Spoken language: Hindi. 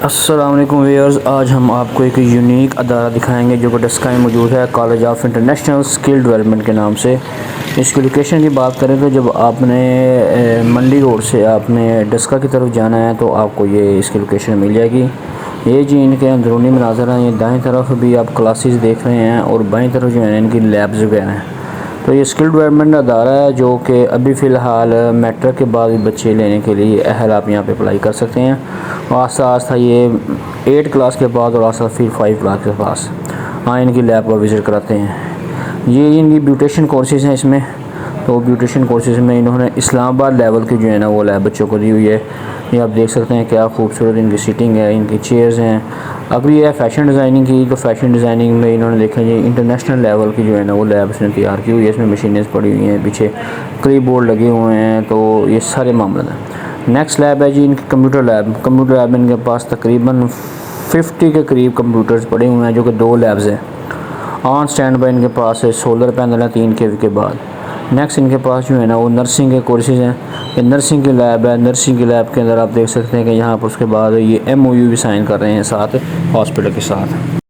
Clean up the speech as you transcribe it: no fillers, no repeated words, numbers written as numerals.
अस्सलाम वालेकुम व्यूअर्स, आज हम आपको एक यूनिक अदारा दिखाएंगे जो कि डस्का में मौजूद है। College of international skill development के नाम से। इसकी लोकेशन की बात करें तो जब आपने मंडी रोड से आपने डस्का की तरफ जाना है तो आपको ये इसकी लोकेशन मिल जाएगी। ये जी इनके अंदरूनी मनाज़र हैं। ये दाएं तरफ भी आप क्लासेस देख रहे हैं और बाएं तरफ जो है इनकी लैब्स वगैरह हैं। तो ये स्किल डेवलपमेंट अदारा है जो कि अभी फ़िलहाल मैट्रिक के बाद भी बच्चे लेने के लिए अहल आप यहाँ पे अप्लाई कर सकते हैं। और आस्ता आस्ता ये 8 क्लास के बाद और आस्ता फिर 5 क्लास के पास इनकी लैब का विज़िट कराते हैं। ये इनकी ब्यूटिशन कोर्सेज़ हैं इसमें। तो ब्यूटिशन कोर्सेज़ में इन्होंने इस्लामाबाद लेवल की जो है ना वो लैब बच्चों को दी हुई है। ये आप देख सकते हैं क्या खूबसूरत इनकी सीटिंग है, इनकी चेयर्स हैं। अगर ये है फ़ैशन डिज़ाइनिंग की, तो फ़ैशन डिज़ाइनिंग में इन्होंने देखा जी इंटरनेशनल लेवल की जो है ना वो लैब इसने तैयार की हुई है। इसमें मशीनें पड़ी हुई हैं, पीछे कई बोर्ड लगे हुए हैं। तो ये सारे मामले हैं। नेक्स्ट लैब है जी इनकी कंप्यूटर लैब। कंप्यूटर लैब इनके पास तकरीबन 50 के करीब कंप्यूटर्स पड़े हुए हैं जो कि 2 लैब्स हैं। ऑन स्टैंड बाय इनके पास है सोलर पैनल है 3 kV के बाद। नेक्स्ट इनके पास जो है ना वो नर्सिंग के कोर्सेज़ हैं। ये नर्सिंग की लैब है। नर्सिंग की लैब के अंदर आप देख सकते हैं कि यहाँ पर उसके बाद ये MOU भी साइन कर रहे हैं साथ हॉस्पिटल के साथ।